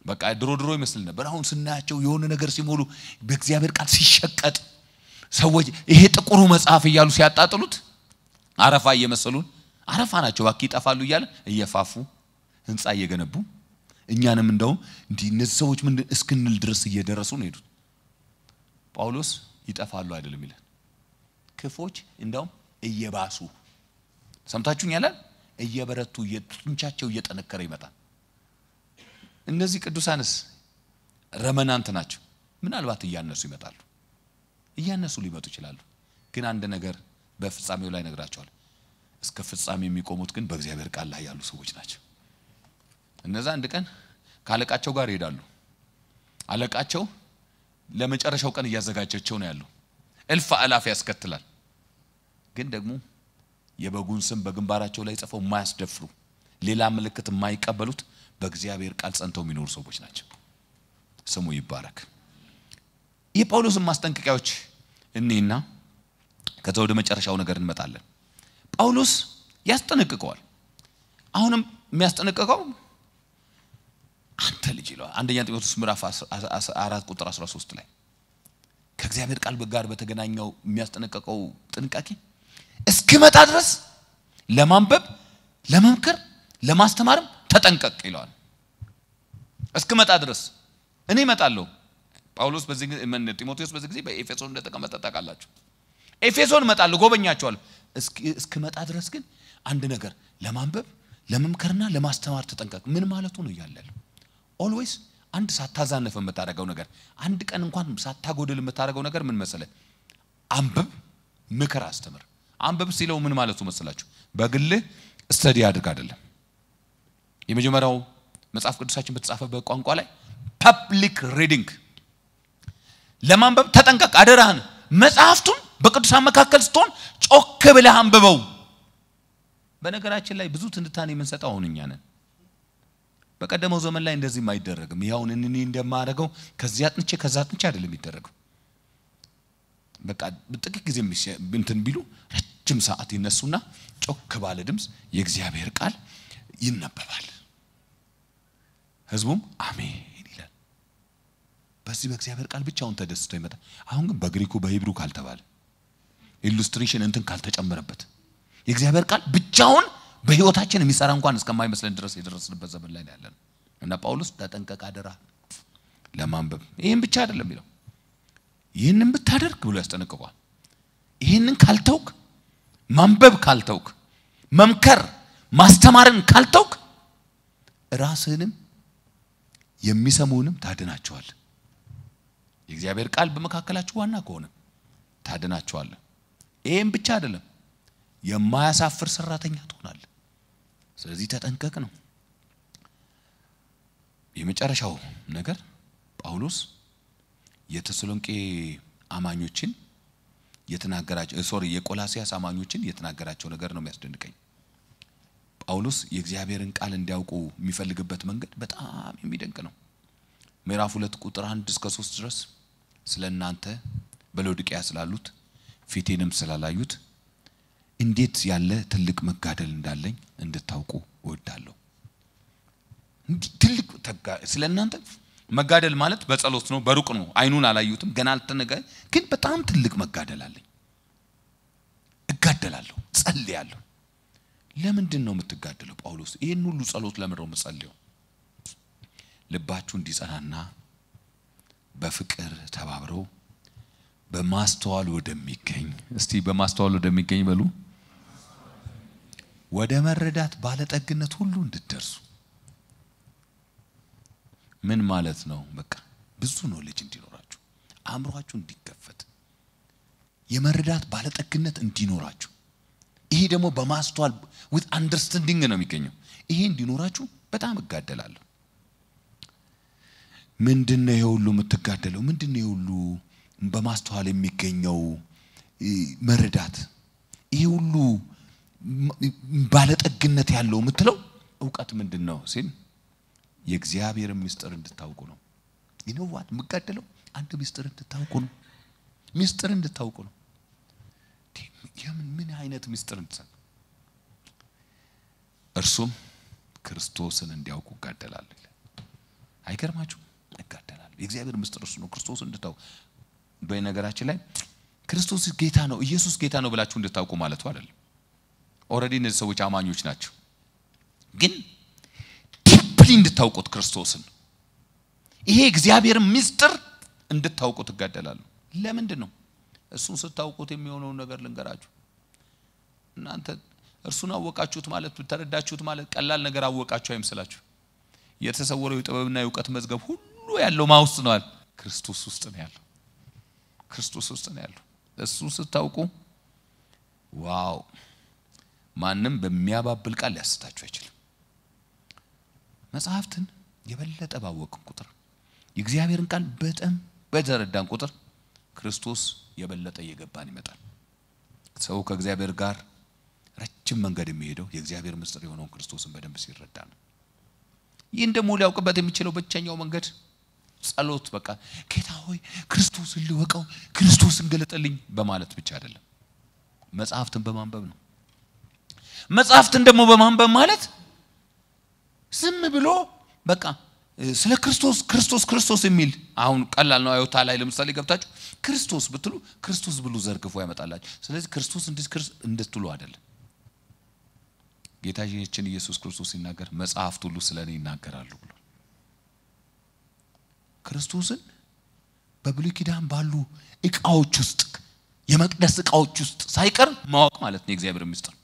በቃ ድሮ ይመስል ነበር። አሁን ስናያቸው የሆነ ነገር ሲሞሉ በእግዚአብሔር ቃል ሲሸቀጥ ሰዎች ይሄ ጥቁሩ መጽሐፍ እያሉ ሲያጣጥሉት አረፋ እየመሰሉን አረፋ ናቸው ባክ ይጣፋሉ እያለ እየፋፉ ህንጻ እየገነቡ እኛንም እንደው እንዲህ እነዚህ ሰዎች ምን እስክንል ድረስ እየደረሱ ነው ሄዱት። ጳውሎስ ይጣፋሉ አይደለም ይላል። ክፎች እንደው እየባሱ ሰምታችሁኝ ያላል እየበረቱ የጥንቻቸው እየጠነከረ ይመጣል። እነዚህ ቅዱሳንስ ረመናንት ናቸው። ምናልባት እያነሱ ይመጣሉ፣ እያነሱ ሊመጡ ይችላሉ። ግን አንድ ነገር በፍጻሜው ላይ ነግራቸዋል። እስከ ፍጻሜ የሚቆሙት ግን በእግዚአብሔር ቃል ላይ ያሉ ሰዎች ናቸው። እነዛ አንድ ቀን ካለቃቸው ጋር ይሄዳሉ። አለቃቸው ለመጨረሻው ቀን እያዘጋጀቸው ነው ያለው እልፍ አላፍ ያስከትላል ግን ደግሞ የበጉን ስም በግንባራቸው ላይ ጽፈው ማያስደፍሩ ሌላ ምልክት የማይቀበሉት በእግዚአብሔር ቃል ጸንተው የሚኖሩ ሰዎች ናቸው ስሙ ይባረክ የጳውሎስን ማስጠንቀቂያዎች እኔና ከዛ ወደ መጨረሻው ነገር እንመጣለን ጳውሎስ ያስጠነቅቀዋል አሁንም የሚያስጠነቅቀው አንተ ልጅ ይላል አንደኛ ጢሞቴዎስ ምዕራፍ 4 ቁጥር 13 ላይ ከእግዚአብሔር ቃል ጋር በተገናኘው የሚያስጠነቅቀው ጥንቃቄ እስኪመጣ ድረስ ለማንበብ ለመምከር ለማስተማርም ተጠንቀቅ ይላል እስኪመጣ ድረስ እኔ እመጣለሁ ጳውሎስ በዚህ ጢሞቴዎስ በዚህ ጊዜ በኤፌሶን እንደተቀመጠ ታውቃላችሁ ኤፌሶን እመጣለሁ ጎበኛቸዋለሁ እስኪመጣ ድረስ ግን አንድ ነገር ለማንበብ ለመምከርና ለማስተማር ተጠንቀቅ ምን ማለቱ ነው ይላል always አንድ ሳታዛነፈ የምታደርገው ነገር አንድ ቀን እንኳን ሳታጎድል የምታደርገው ነገር ምን መሰለ አንብብ ምክር አስተምር አንብብ ሲለው ምን ማለቱ መሰላችሁ በግል ስተዲ አድርግ አይደለም የመጀመሪያው መጽሐፍ ቅዱሳችን በተጻፈበት ቋንቋ ላይ ፐብሊክ ሪዲንግ ለማንበብ ተጠንቀቅ አደራህን መጽሐፍቱን በቅዱሳን መካከል ስትሆን ጮክ ብለህ አንብበው በነገራችን ላይ ብዙ ትንታኔ የምንሰጠው አሁን እኛ ነን በቀደመው ዘመን ላይ እንደዚህ ማይደረግም ያው እኔ እንደማደርገው ከዚያ አጥንቼ ከዛ አጥንቼ አይደለም የሚደረገው በቃ በጥቂት ጊዜ እንትን ቢሉ ረጅም ሰዓት ይነሱና ጮክ ባለ ድምጽ የእግዚአብሔር ቃል ይነበባል ህዝቡም አሜን ይላል በዚህ በእግዚአብሔር ቃል ብቻውን ተደስቶ ይመጣል አሁን ግን በግሪኩ በሂብሩ ካልተባለ ኢሉስትሬሽን እንትን ካልተጨመረበት የእግዚአብሔር ቃል ብቻውን በህይወታችን የሚሰራ እንኳን እስከማይመስለን ድረስ የደረስንበት ዘመን ላይ ያለን እና ጳውሎስ ተጠንቀቅ አደራ ለማንበብ ይሄን ብቻ አይደለም ይለው ይሄንን ብታደርግ ብሎ ያስጠነቅቀዋል ይሄንን ካልተውክ ማንበብ ካልተውክ መምከር ማስተማርን ካልተውክ ራስህንም የሚሰሙንም ታድናቸዋል የእግዚአብሔር ቃል በመካከላችሁ ዋና ከሆነ ታድናቸዋል ይሄን ብቻ አይደለም የማያሳፍር ሰራተኛ ትሆናለህ ስለዚህ ተጠንቀቅ ነው የመጨረሻው ነገር ጳውሎስ የተሰሎንቄ አማኞችን የተናገራቸው የቆላሲያስ አማኞችን የተናገራቸው ነገር ነው የሚያስደንቀኝ ጳውሎስ የእግዚአብሔርን ቃል እንዲያውቁ የሚፈልግበት መንገድ በጣም የሚደንቅ ነው ምዕራፍ 2 ቁጥር 1 እስከ 3 ድረስ ስለናንተ በሎድቅያ ስላሉት ፊቴንም ስላላዩት እንዴት ያለ ትልቅ መጋደል እንዳለኝ እንድታውቁ እወዳለሁ ትልቅ ስለናንተ መጋደል ማለት በጸሎት ነው በሩቅ ነው አይኑን አላዩትም ገና አልተነገ ግን በጣም ትልቅ መጋደል አለኝ እጋደላለሁ ጸልያለሁ ለምንድን ነው የምትጋደለው ጳውሎስ ይሄን ሁሉ ጸሎት ለምንድነው የምጸልየው ልባችሁ እንዲጸናና በፍቅር ተባብረው በማስተዋል ወደሚገኝ እስቲ በማስተዋል ወደሚገኝ በሉ ወደ መረዳት ባለጠግነት ሁሉ እንድትደርሱ ምን ማለት ነው በቃ ብዙ ኖሌጅ እንዲኖራችሁ አእምሮአችሁ እንዲከፈት የመረዳት ባለጠግነት እንዲኖራችሁ ይሄ ደግሞ በማስተዋል with understanding ነው የሚገኘው ይሄ እንዲኖራችሁ በጣም እጋደላለሁ ምንድነው ይሁሉ የምትጋደለው ምንድነው ይሁሉ በማስተዋል የሚገኘው መረዳት ይሄ ሁሉ ባለጠግነት ያለው የምትለው ዕውቀት ምንድነው ሲል የእግዚአብሔር ምስጢር እንድታውቁ ነው ይነዋት መጋደለው አንድ ምስጢር እንድታውቁ ነው ምስጢር እንድታውቁ ነው ምን አይነት ምስጢር እንድታውቁ እርሱም ክርስቶስን እንዲያውቁ ጋደላል አይገርማችሁ እጋደላል የእግዚአብሔር ምስጢር እሱ ነው ክርስቶስን እንድታውቁ በነገራችን ላይ ክርስቶስ ጌታ ነው ኢየሱስ ጌታ ነው ብላችሁ እንድታውቁ ማለት አይደለም ኦሬዲ እነዚህ ሰዎች አማኞች ናቸው ግን ዲፕሊ እንድታውቁት ክርስቶስን ይሄ እግዚአብሔር ምስጢር እንድታውቁት እጋደላል ለምንድን ነው እሱን ስታውቁት የሚሆነው ነገር ልንገራችሁ እናንተ እርሱን አወቃችሁት ማለት ተረዳችሁት ማለት ቀላል ነገር አወቃችሁ አይመስላችሁ የተሰወረው የጥበብና የዕውቀት መዝገብ ሁሉ ያለው ማውስጥ ነው ክርስቶስ ውስጥ ነው ያለው ክርስቶስ ውስጥ ነው ያለው እሱ ስታውቁ ዋው ማንንም በሚያባብል ቃል ሊያስታችሁ አይችልም መጽሐፍትን የበለጠ ባወቅን ቁጥር የእግዚአብሔርን ቃል በጣም በተረዳን ቁጥር ክርስቶስ የበለጠ እየገባን ይመጣል። ሰው ከእግዚአብሔር ጋር ረጅም መንገድ የሚሄደው የእግዚአብሔር ምስጢር የሆነውን ክርስቶስን በደንብ ሲረዳ ነው። ይህን ደግሞ ሊያውቅበት የሚችለው ብቸኛው መንገድ ጸሎት፣ በቃ ጌታ ሆይ ክርስቶስን ልወቀው፣ ክርስቶስን ገለጠልኝ በማለት ብቻ አይደለም፣ መጽሐፍትን በማንበብ ነው። መጽሐፍትን ደግሞ በማንበብ ማለት ዝም ብሎ በቃ ስለ ክርስቶስ የሚል አሁን ቀላል ነው። አዮታ ላይ ለምሳሌ ገብታችሁ ክርስቶስ ብትሉ ክርስቶስ ብሉ ዘርግፎ ያመጣላችሁ። ስለዚህ ክርስቶስ እንድትሉ አይደለም። ጌታችን ኢየሱስ ክርስቶስ ሲናገር መጽሐፍት ሁሉ ስለኔ ይናገራሉ ብሎ ክርስቶስን በብሉይ ኪዳን ባሉ ዕቃዎች ውስጥ የመቅደስ ዕቃዎች ውስጥ ሳይቀር ማወቅ ማለት ነው የእግዚአብሔር ምስጢር።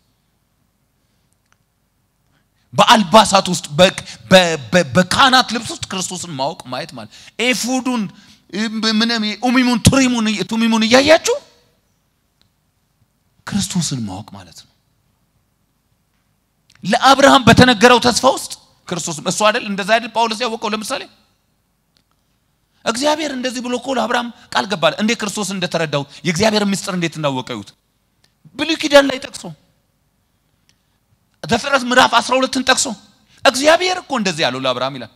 በአልባሳት ውስጥ በካህናት ልብስ ውስጥ ክርስቶስን ማወቅ ማየት ማለት ኤፉዱን ምንም ኡሚሙን ቱሚሙን እያያችሁ ክርስቶስን ማወቅ ማለት ነው። ለአብርሃም በተነገረው ተስፋ ውስጥ ክርስቶስ እሱ አይደል እንደዛ አይደል ጳውሎስ ያወቀው። ለምሳሌ እግዚአብሔር እንደዚህ ብሎ እኮ ለአብርሃም ቃል ገባለ። እንደ ክርስቶስ እንደተረዳው የእግዚአብሔር ምስጢር እንዴት እንዳወቀዩት ብሉይ ኪዳን ላይ ጠቅሶ ዘፍጥረት ምዕራፍ 12ን ጠቅሶ እግዚአብሔር እኮ እንደዚህ ያለው ለአብርሃም ይላል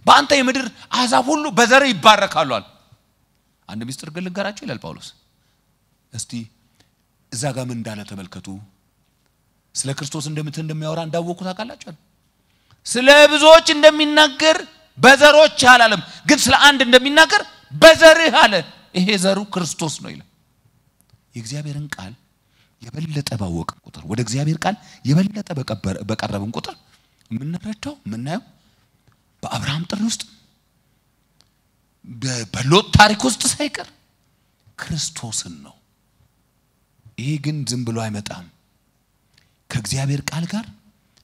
በአንተ የምድር አሕዛብ ሁሉ በዘር ይባረካሉ አለ። አንድ ምስጢር ግን ልንገራችሁ ይላል ጳውሎስ። እስቲ እዛ ጋር ምን እንዳለ ተመልከቱ። ስለ ክርስቶስ እንደሚያወራ እንዳወቁ ታውቃላችሁ። ስለ ብዙዎች እንደሚናገር በዘሮች አላለም፣ ግን ስለ አንድ እንደሚናገር በዘርህ አለ። ይሄ ዘሩ ክርስቶስ ነው ይላል። የእግዚአብሔርን ቃል የበለጠ ባወቅን ቁጥር ወደ እግዚአብሔር ቃል የበለጠ በቀረብን ቁጥር የምንረዳው የምናየው በአብርሃም ጥሪ ውስጥ በሎጥ ታሪክ ውስጥ ሳይቀር ክርስቶስን ነው። ይሄ ግን ዝም ብሎ አይመጣም። ከእግዚአብሔር ቃል ጋር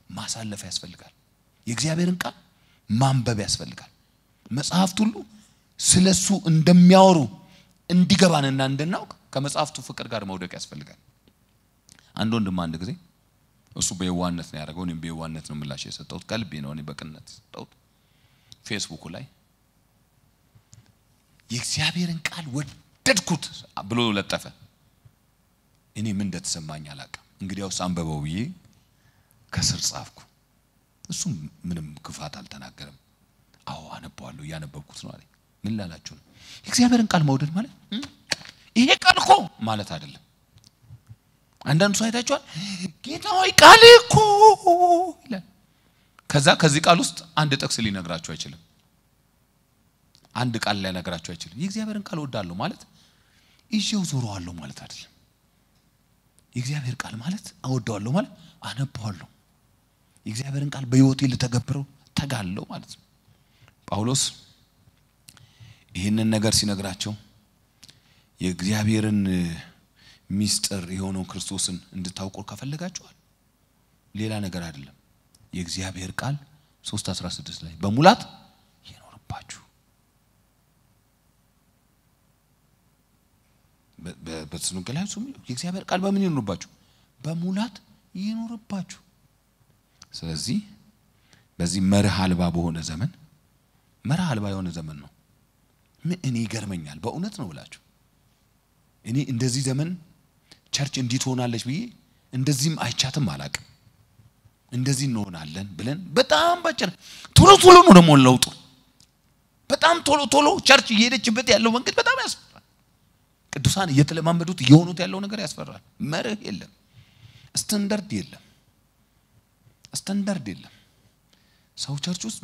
ማሳለፍ ያስፈልጋል። የእግዚአብሔርን ቃል ማንበብ ያስፈልጋል። መጽሐፍት ሁሉ ስለሱ እንደሚያወሩ እንዲገባንና እንድናውቅ ከመጽሐፍቱ ፍቅር ጋር መውደቅ ያስፈልጋል። አንድ ወንድም አንድ ጊዜ እሱ በየዋነት ነው ያደረገው፣ እኔም በየዋነት ነው ምላሽ የሰጠሁት። ከልቤ ነው እኔ በቅንነት ሰጠሁት። ፌስቡክ ላይ የእግዚአብሔርን ቃል ወደድኩት ብሎ ለጠፈ። እኔ ምን እንደተሰማኝ አላውቅም። እንግዲያውስ አንበበው ብዬ ከስር ጻፍኩ። እሱ ምንም ክፋት አልተናገረም። አዎ አነባዋለሁ፣ ያነበብኩት ነው አለኝ። ምን ላላችሁ ነው? የእግዚአብሔርን ቃል መውደድ ማለት ይሄ ቃል እኮ ማለት አይደለም። አንዳንዱ ሰው አይታችኋል፣ ጌታ ሆይ ቃል እኮ ይላል። ከዚህ ቃል ውስጥ አንድ ጥቅስ ሊነግራችሁ አይችልም። አንድ ቃል ሊነግራችሁ አይችልም። የእግዚአብሔርን ቃል ወዳለሁ ማለት ይዤው ዞረዋለሁ ማለት አይደለም። የእግዚአብሔር ቃል ማለት አወደዋለሁ ማለት አነባዋለሁ። የእግዚአብሔርን ቃል በሕይወቴ ልተገብረው ተጋለው ማለት ነው። ጳውሎስ ይህንን ነገር ሲነግራቸው የእግዚአብሔርን ሚስጥር የሆነው ክርስቶስን እንድታውቁ ከፈለጋችኋል ሌላ ነገር አይደለም። የእግዚአብሔር ቃል 3:16 ላይ በሙላት ይኖርባችሁ። በተሰሎንቄ ላይ የእግዚአብሔር ቃል በምን ይኖርባችሁ? በሙላት ይኖርባችሁ። ስለዚህ በዚህ መርህ አልባ በሆነ ዘመን መርህ አልባ የሆነ ዘመን ነው። እኔ ይገርመኛል በእውነት ነው ብላችሁ እኔ እንደዚህ ዘመን ቸርች እንዲት ሆናለች ብዬ እንደዚህም አይቻትም አላቅም። እንደዚህ እንሆናለን ብለን በጣም ባጭር ቶሎ ነው ደግሞ ለውጡ። በጣም ቶሎ ቸርች እየሄደችበት ያለው መንገድ በጣም ያስፈራል። ቅዱሳን እየተለማመዱት የሆኑት ያለው ነገር ያስፈራል። መርህ የለም፣ ስታንዳርድ የለም። ሰው ቸርች ውስጥ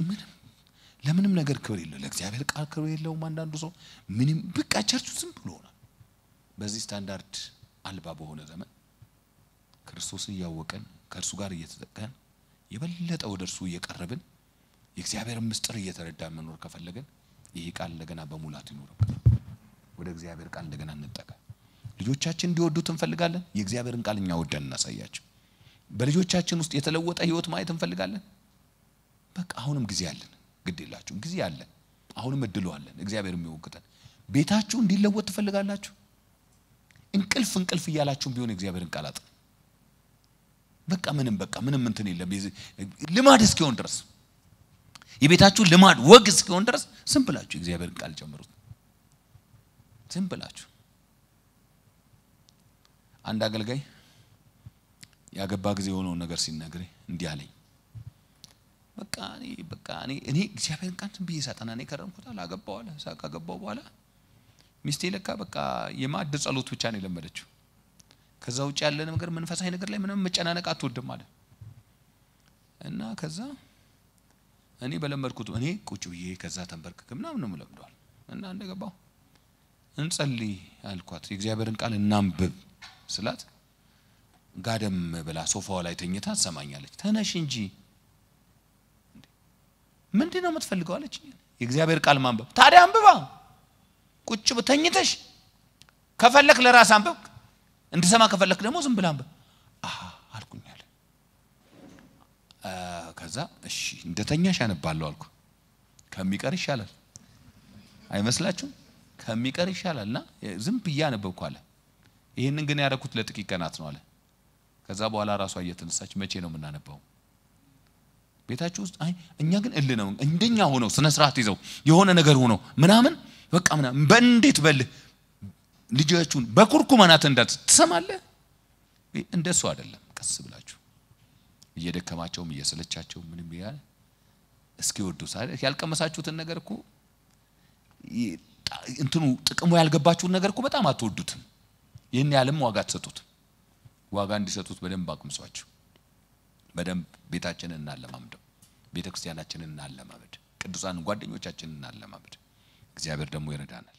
ለምንም ነገር ክብር የለው። ለእግዚአብሔር ቃል ክብር የለውም። አንዳንዱ ሰው ምንም በቃ ቸርች ውስጥ ዝም ብሎ ነው። በዚህ ስታንዳርድ አልባ በሆነ ዘመን ክርስቶስን እያወቀን ከእርሱ ጋር እየተጠቀን የበለጠ ወደ እርሱ እየቀረብን የእግዚአብሔር ምስጢር እየተረዳን መኖር ከፈለገን ይሄ ቃል እንደገና በሙላት ይኖርብን። ወደ እግዚአብሔር ቃል እንደገና እንጠጋ። ልጆቻችን እንዲወዱት እንፈልጋለን። የእግዚአብሔርን ቃል እኛ ወደን እናሳያቸው። በልጆቻችን ውስጥ የተለወጠ ህይወት ማየት እንፈልጋለን። በቃ አሁንም ጊዜ አለን። ግድ የላችሁም፣ ጊዜ አለን። አሁንም እድሉ አለን። እግዚአብሔር የሚወቅተን ቤታችሁ እንዲለወጥ ትፈልጋላችሁ? እንቅልፍ እያላችሁ ቢሆን እግዚአብሔርን ቃል አጥኑ። በቃ ምንም እንትን የለም። ልማድ እስኪሆን ድረስ የቤታችሁ ልማድ ወግ እስኪሆን ድረስ ዝም ብላችሁ እግዚአብሔርን ቃል ጀምሩት። ዝም ብላችሁ አንድ አገልጋይ ያገባ ጊዜ የሆነው ነገር ሲነግረኝ እንዲህ አለኝ። በቃ እኔ እግዚአብሔርን ቃል ዝም ብዬ ሳጠና ነው ከረምኩት አላገባው አለ። ሳቃገባው በኋላ ሚስቴ ለካ በቃ የማዕድ ጸሎት ብቻ ነው የለመደችው። ከዛ ውጭ ያለ ነገር መንፈሳዊ ነገር ላይ ምንም መጨናነቅ አትወድም አለ። እና ከዛ እኔ በለመድኩት እኔ ቁጭ ብዬ ከዛ ተንበርክከ ምናምን ነው የምለምደው እና እንደገባው እንጸልይ አልኳት። የእግዚአብሔርን ቃል እናንብብ ስላት ጋደም ብላ ሶፋው ላይ ተኝታ ትሰማኛለች። ተነሽ እንጂ ምንድነው የምትፈልገው አለች። የእግዚአብሔር ቃል ማንበብ። ታዲያ አንብባ ቁጭ በተኝተሽ ከፈለክ ለራስ አንብብ፣ እንድሰማ ከፈለክ ደግሞ ዝም ብላ አንብብ አልኩኝ አለ። ከዛ እሺ እንደተኛሽ አነባለሁ አልኩ። ከሚቀር ይሻላል አይመስላችሁም? ከሚቀር ይሻላልና ዝም ብዬ አነበብኩ አለ። ይሄንን ግን ያደረኩት ለጥቂት ቀናት ነው አለ። ከዛ በኋላ ራሷ እየተነሳች መቼ ነው የምናነበው? ቤታችሁ ውስጥ እኛ ግን ነው እንደኛ ሆነው ስነ ስርዓት ይዘው የሆነ ነገር ሆነው ምናምን በቃ ምናምን በእንዴት በልህ ልጆቹን በኩርኩማናት እንዳትሰማለህ። እንደሱ አይደለም። ቀስ ብላችሁ እየደከማቸውም እየሰለቻቸው ምንም ይያል እስኪወዱ ሳይል ያልቀመሳችሁትን ነገር እኮ እንትኑ ጥቅሙ ያልገባችሁን ነገር እኮ በጣም አትወዱትም። ይሄን ያለም ዋጋ ተሰጡት። ዋጋ እንዲሰጡት በደንብ አቅምሷቸው። በደንብ ቤታችንን እናለማምደው፣ ቤተክርስቲያናችንን እናለማመድ፣ ቅዱሳን ጓደኞቻችንን እናለማመድ። እግዚአብሔር ደግሞ ይረዳናል።